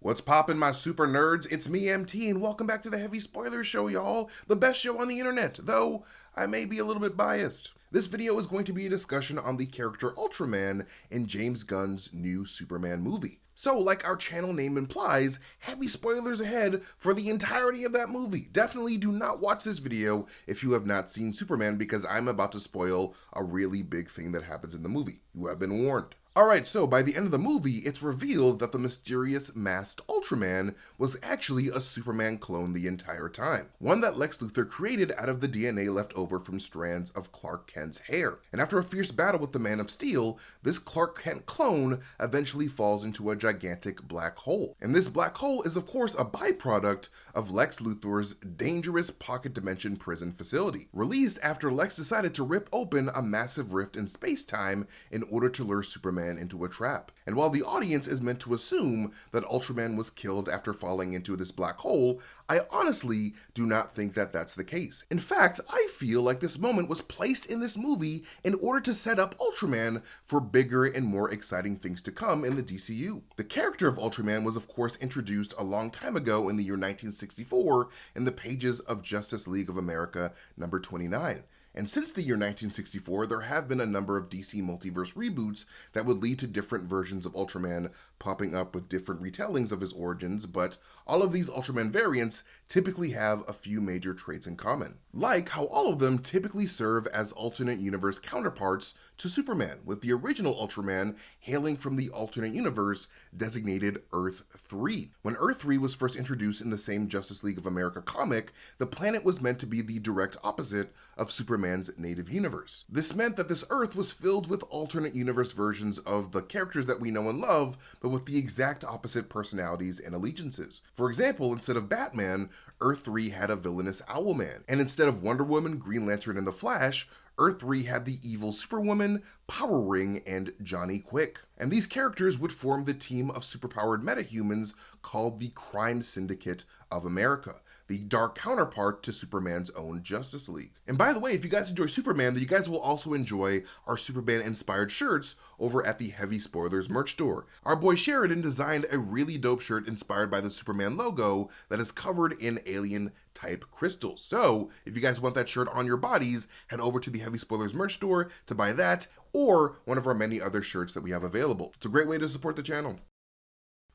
What's poppin', my super nerds? It's me, MT, and welcome back to the Heavy Spoiler Show, y'all. The best show on the internet, though I may be a little bit biased. This video is going to be a discussion on the character Ultraman in James Gunn's new Superman movie. So, like our channel name implies, heavy spoilers ahead for the entirety of that movie. Definitely do not watch this video if you have not seen Superman, because I'm about to spoil a really big thing that happens in the movie. You have been warned. Alright, so by the end of the movie, it's revealed that the mysterious masked Ultraman was actually a Superman clone the entire time. One that Lex Luthor created out of the DNA left over from strands of Clark Kent's hair. And after a fierce battle with the Man of Steel, this Clark Kent clone eventually falls into a gigantic black hole. And this black hole is of course a byproduct of Lex Luthor's dangerous pocket dimension prison facility, released after Lex decided to rip open a massive rift in space-time in order to lure Superman into a trap. And while the audience is meant to assume that Ultraman was killed after falling into this black hole, I honestly do not think that that's the case. In fact, I feel like this moment was placed in this movie in order to set up Ultraman for bigger and more exciting things to come in the DCU. The character of Ultraman was of course introduced a long time ago in the year 1964 in the pages of Justice League of America number 29. And since the year 1964, there have been a number of DC Multiverse reboots that would lead to different versions of Ultraman popping up with different retellings of his origins, but all of these Ultraman variants typically have a few major traits in common. Like how all of them typically serve as alternate universe counterparts to Superman, with the original Ultraman hailing from the alternate universe designated Earth 3. When Earth 3 was first introduced in the same Justice League of America comic, the planet was meant to be the direct opposite of Superman's native universe. This meant that this Earth was filled with alternate universe versions of the characters that we know and love, but with the exact opposite personalities and allegiances. For example, instead of Batman, Earth 3 had a villainous Owlman, and instead of Wonder Woman, Green Lantern, and the Flash, Earth 3 had the evil Superwoman, Power Ring, and Johnny Quick. And these characters would form the team of superpowered metahumans called the Crime Syndicate of America, the dark counterpart to Superman's own Justice League. And by the way, if you guys enjoy Superman, then you guys will also enjoy our Superman-inspired shirts over at the Heavy Spoilers merch store. Our boy Sheridan designed a really dope shirt inspired by the Superman logo that is covered in alien-type crystals. So, if you guys want that shirt on your bodies, head over to the Heavy Spoilers merch store to buy that, or one of our many other shirts that we have available. It's a great way to support the channel.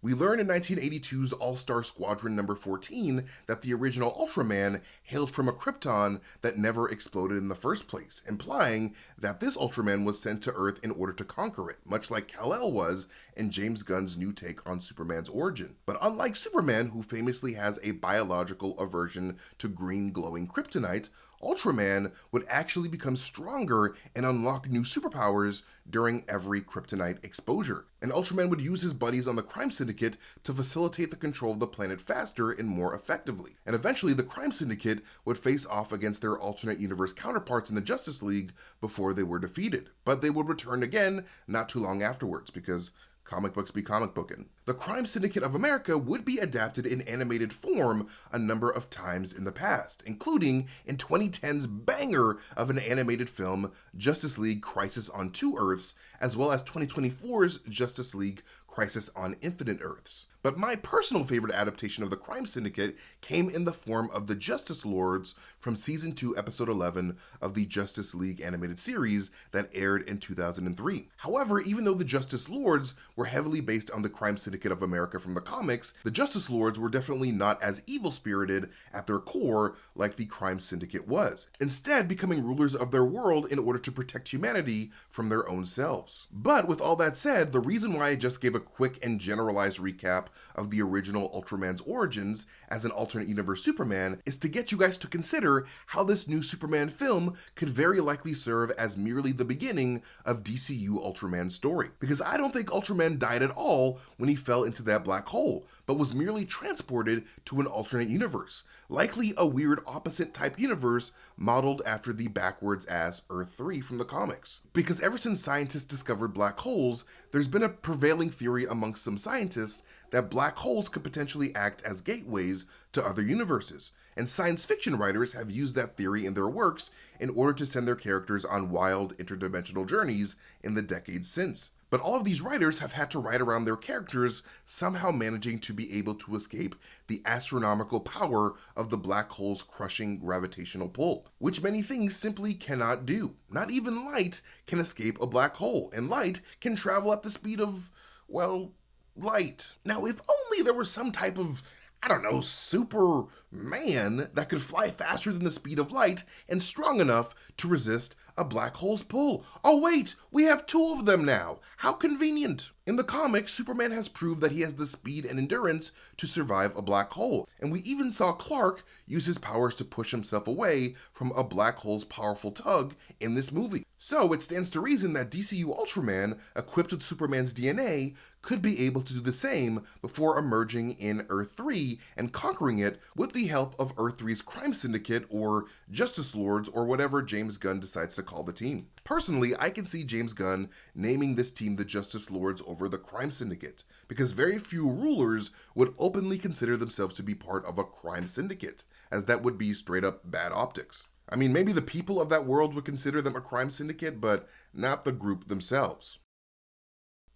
We learn in 1982's All-Star Squadron number 14 that the original Ultraman hailed from a Krypton that never exploded in the first place, implying that this Ultraman was sent to Earth in order to conquer it, much like Kal-El was in James Gunn's new take on Superman's origin. But unlike Superman, who famously has a biological aversion to green glowing kryptonite, Ultraman would actually become stronger and unlock new superpowers during every kryptonite exposure. And Ultraman would use his buddies on the Crime Syndicate to facilitate the control of the planet faster and more effectively. And eventually the Crime Syndicate would face off against their alternate universe counterparts in the Justice League before they were defeated. But they would return again not too long afterwards, because comic books be comic bookin'. The Crime Syndicate of America would be adapted in animated form a number of times in the past, including in 2010's banger of an animated film, Justice League Crisis on Two Earths, as well as 2024's Justice League Crisis on Infinite Earths. But my personal favorite adaptation of the Crime Syndicate came in the form of the Justice Lords from Season 2, Episode 11 of the Justice League animated series that aired in 2003. However, even though the Justice Lords were heavily based on the Crime Syndicate of America from the comics, the Justice Lords were definitely not as evil-spirited at their core like the Crime Syndicate was, instead becoming rulers of their world in order to protect humanity from their own selves. But with all that said, the reason why I just gave a quick and generalized recap of the original Ultraman's origins as an alternate universe Superman is to get you guys to consider how this new Superman film could very likely serve as merely the beginning of DCU Ultraman's story. Because I don't think Ultraman died at all when he fell into that black hole, but was merely transported to an alternate universe, likely a weird opposite type universe modeled after the backwards ass Earth 3 from the comics. Because ever since scientists discovered black holes, there's been a prevailing theory amongst some scientists that black holes could potentially act as gateways to other universes, and science fiction writers have used that theory in their works in order to send their characters on wild interdimensional journeys in the decades since. But all of these writers have had to write around their characters somehow managing to be able to escape the astronomical power of the black hole's crushing gravitational pull, which many things simply cannot do. Not even light can escape a black hole, and light can travel at the speed of, well, light. Now, if only there was some type of, I don't know, Superman that could fly faster than the speed of light and strong enough to resist a black hole's pull. Oh wait, we have two of them now. How convenient. In the comics, Superman has proved that he has the speed and endurance to survive a black hole, and we even saw Clark use his powers to push himself away from a black hole's powerful tug in this movie. So it stands to reason that DCU Ultraman, equipped with Superman's DNA, could be able to do the same before emerging in Earth 3 and conquering it with the help of Earth 3's Crime Syndicate or Justice Lords or whatever James Gunn decides to call the team. Personally, I can see James Gunn naming this team the Justice Lords over the Crime Syndicate, because very few rulers would openly consider themselves to be part of a crime syndicate, as that would be straight up bad optics. I mean, maybe the people of that world would consider them a crime syndicate, but not the group themselves.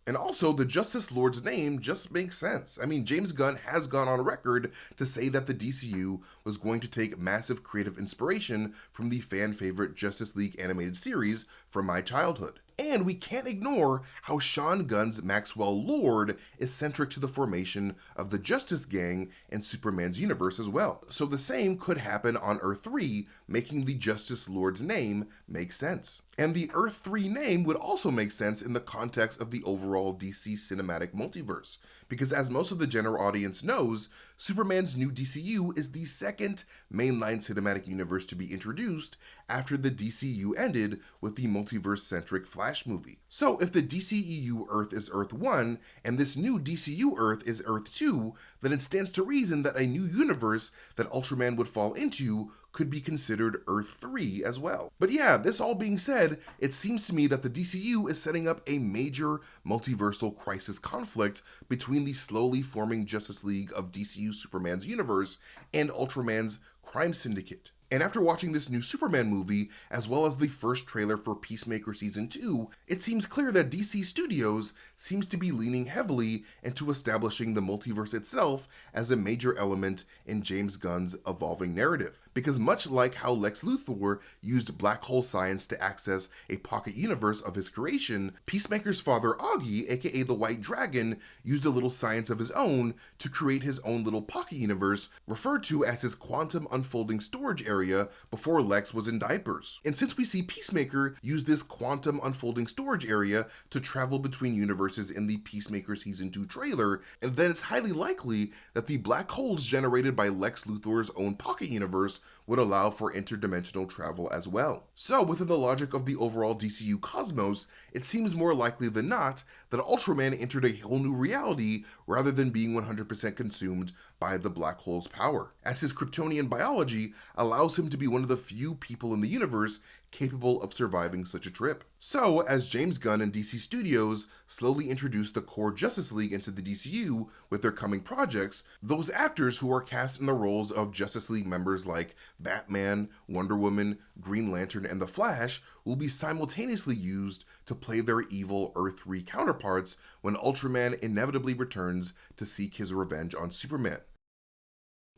And also, the Justice Lord's name just makes sense. I mean, James Gunn has gone on record to say that the DCU was going to take massive creative inspiration from the fan favorite Justice League animated series from my childhood. And we can't ignore how Sean Gunn's Maxwell Lord is centric to the formation of the Justice Gang in Superman's universe as well. So the same could happen on Earth 3, making the Justice Lord's name make sense. And the Earth 3 name would also make sense in the context of the overall DC cinematic multiverse, because as most of the general audience knows, Superman's new DCU is the second mainline cinematic universe to be introduced after the DCU ended with the multiverse-centric Flash movie. So if the DCEU Earth is Earth 1, and this new DCU Earth is Earth 2, then it stands to reason that a new universe that Ultraman would fall into could be considered Earth 3 as well. But yeah, this all being said, it seems to me that the DCU is setting up a major multiversal crisis conflict between the slowly forming Justice League of DCU Superman's universe and Ultraman's Crime Syndicate. And after watching this new Superman movie, as well as the first trailer for Peacemaker Season 2, it seems clear that DC Studios seems to be leaning heavily into establishing the multiverse itself as a major element in James Gunn's evolving narrative. Because much like how Lex Luthor used black hole science to access a pocket universe of his creation, Peacemaker's father Augie, aka the White Dragon, used a little science of his own to create his own little pocket universe, referred to as his quantum unfolding storage area before Lex was in diapers. And since we see Peacemaker use this quantum unfolding storage area to travel between universes in the Peacemaker Season 2 trailer, and then it's highly likely that the black holes generated by Lex Luthor's own pocket universe would allow for interdimensional travel as well. So within the logic of the overall DCU cosmos, it seems more likely than not that Ultraman entered a whole new reality rather than being 100% consumed by the black hole's power, as his Kryptonian biology allows him to be one of the few people in the universe capable of surviving such a trip. So, as James Gunn and DC Studios slowly introduce the core Justice League into the DCU with their coming projects, those actors who are cast in the roles of Justice League members like Batman, Wonder Woman, Green Lantern, and The Flash will be simultaneously used to play their evil Earth 3 counterparts when Ultraman inevitably returns to seek his revenge on Superman.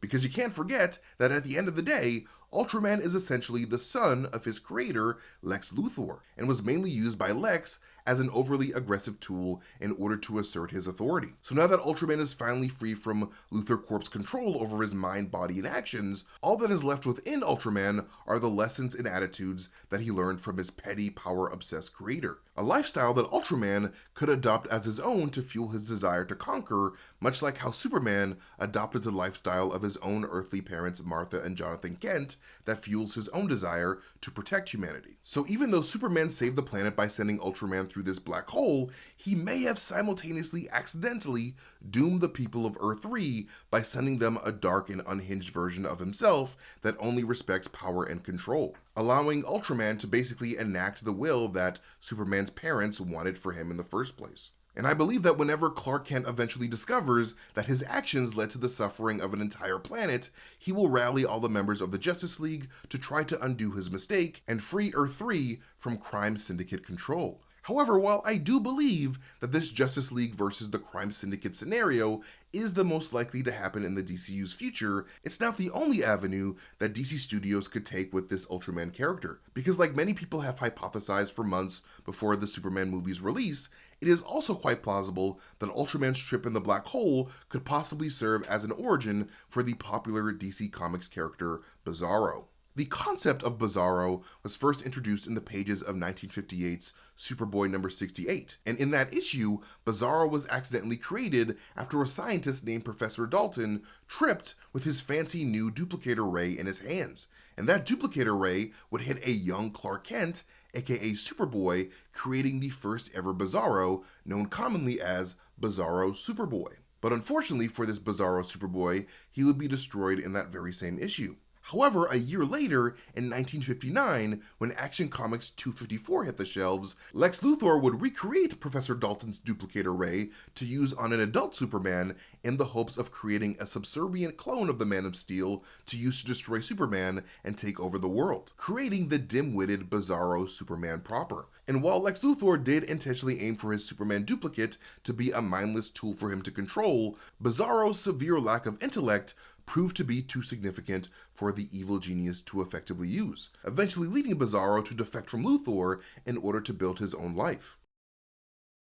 Because you can't forget that at the end of the day, Ultraman is essentially the son of his creator, Lex Luthor, and was mainly used by Lex as an overly aggressive tool in order to assert his authority. So now that Ultraman is finally free from Luthor Corp's control over his mind, body, and actions, all that is left within Ultraman are the lessons and attitudes that he learned from his petty, power-obsessed creator. A lifestyle that Ultraman could adopt as his own to fuel his desire to conquer, much like how Superman adopted the lifestyle of his own earthly parents Martha and Jonathan Kent that fuels his own desire to protect humanity. So even though Superman saved the planet by sending Ultraman through this black hole, he may have simultaneously accidentally doomed the people of Earth 3 by sending them a dark and unhinged version of himself that only respects power and control, allowing Ultraman to basically enact the will that Superman's parents wanted for him in the first place. And I believe that whenever Clark Kent eventually discovers that his actions led to the suffering of an entire planet, he will rally all the members of the Justice League to try to undo his mistake and free Earth 3 from Crime Syndicate control. However, while I do believe that this Justice League versus the Crime Syndicate scenario is the most likely to happen in the DCU's future, it's not the only avenue that DC Studios could take with this Ultraman character. Because like many people have hypothesized for months before the Superman movie's release, it is also quite plausible that Ultraman's trip in the black hole could possibly serve as an origin for the popular DC Comics character Bizarro. The concept of Bizarro was first introduced in the pages of 1958's Superboy number 68, and in that issue, Bizarro was accidentally created after a scientist named Professor Dalton tripped with his fancy new duplicator ray in his hands, and that duplicator ray would hit a young Clark Kent, aka Superboy, creating the first ever Bizarro, known commonly as Bizarro Superboy. But unfortunately for this Bizarro Superboy, he would be destroyed in that very same issue. However, a year later, in 1959, when Action Comics 254 hit the shelves, Lex Luthor would recreate Professor Dalton's duplicator ray to use on an adult Superman in the hopes of creating a subservient clone of the Man of Steel to use to destroy Superman and take over the world, creating the dim-witted Bizarro Superman proper. And while Lex Luthor did intentionally aim for his Superman duplicate to be a mindless tool for him to control, Bizarro's severe lack of intellect proved to be too significant for the evil genius to effectively use, eventually leading Bizarro to defect from Luthor in order to build his own life.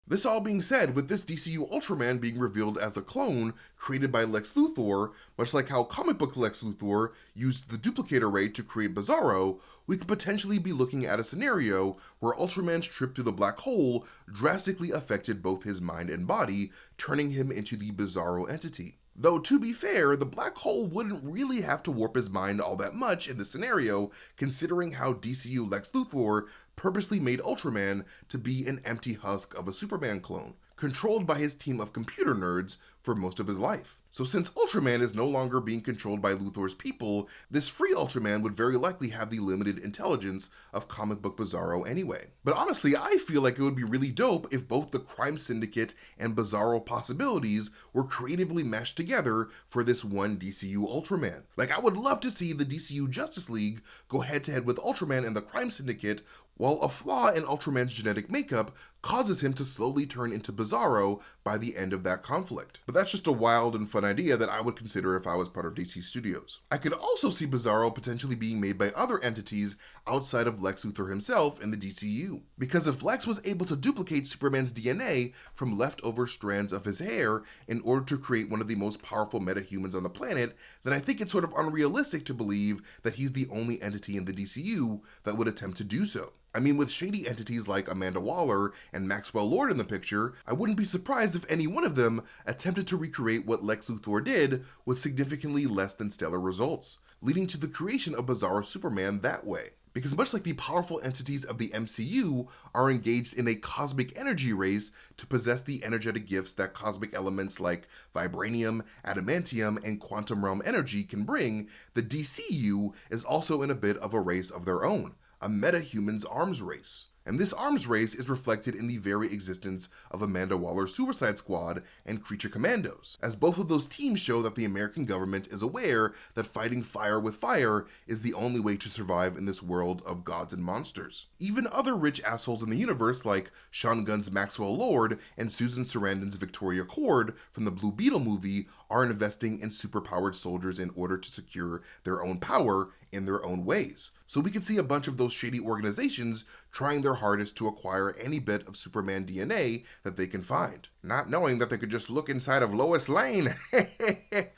This all being said, with this DCU Ultraman being revealed as a clone created by Lex Luthor, much like how comic book Lex Luthor used the duplicator ray to create Bizarro, we could potentially be looking at a scenario where Ultraman's trip through the black hole drastically affected both his mind and body, turning him into the Bizarro entity. Though, to be fair, the black hole wouldn't really have to warp his mind all that much in this scenario, considering how DCU Lex Luthor purposely made Ultraman to be an empty husk of a Superman clone, controlled by his team of computer nerds for most of his life. So since Ultraman is no longer being controlled by Luthor's people, this free Ultraman would very likely have the limited intelligence of comic book Bizarro anyway. But honestly, I feel like it would be really dope if both the Crime Syndicate and Bizarro possibilities were creatively meshed together for this one DCU Ultraman. Like, I would love to see the DCU Justice League go head-to-head with Ultraman and the Crime Syndicate, while a flaw in Ultraman's genetic makeup causes him to slowly turn into Bizarro by the end of that conflict. But that's just a wild and fun idea that I would consider if I was part of DC Studios. I could also see Bizarro potentially being made by other entities outside of Lex Luthor himself in the DCU. Because if Lex was able to duplicate Superman's DNA from leftover strands of his hair in order to create one of the most powerful metahumans on the planet, then I think it's sort of unrealistic to believe that he's the only entity in the DCU that would attempt to do so. I mean, with shady entities like Amanda Waller and Maxwell Lord in the picture, I wouldn't be surprised if any one of them attempted to recreate what Lex Luthor did with significantly less than stellar results, leading to the creation of Bizarro Superman that way. Because much like the powerful entities of the MCU are engaged in a cosmic energy race to possess the energetic gifts that cosmic elements like vibranium, adamantium, and quantum realm energy can bring, the DCU is also in a bit of a race of their own, a meta-humans arms race. And this arms race is reflected in the very existence of Amanda Waller's Suicide Squad and Creature Commandos, as both of those teams show that the American government is aware that fighting fire with fire is the only way to survive in this world of gods and monsters. Even other rich assholes in the universe like Sean Gunn's Maxwell Lord and Susan Sarandon's Victoria Cord from the Blue Beetle movie are investing in superpowered soldiers in order to secure their own power in their own ways. So we could see a bunch of those shady organizations trying their hardest to acquire any bit of Superman DNA that they can find, not knowing that they could just look inside of Lois Lane.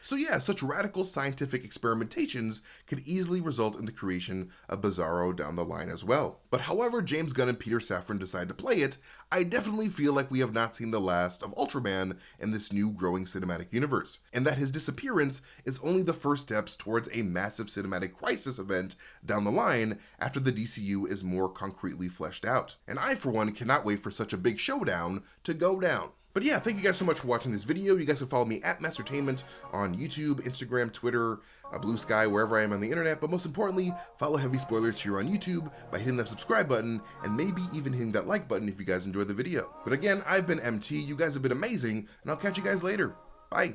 So yeah, such radical scientific experimentations could easily result in the creation of Bizarro down the line as well. But however James Gunn and Peter Safran decide to play it, I definitely feel like we have not seen the last of Ultraman in this new growing cinematic universe, and that his disappearance is only the first steps towards a massive cinematic crisis event down the line after the DCU is more concretely fleshed out. And I, for one, cannot wait for such a big showdown to go down. But yeah, thank you guys so much for watching this video. You guys can follow me at MasterTainment on YouTube, Instagram, Twitter, Blue Sky, wherever I am on the internet. But most importantly, follow Heavy Spoilers here on YouTube by hitting that subscribe button and maybe even hitting that like button if you guys enjoyed the video. But again, I've been MT, you guys have been amazing, and I'll catch you guys later. Bye.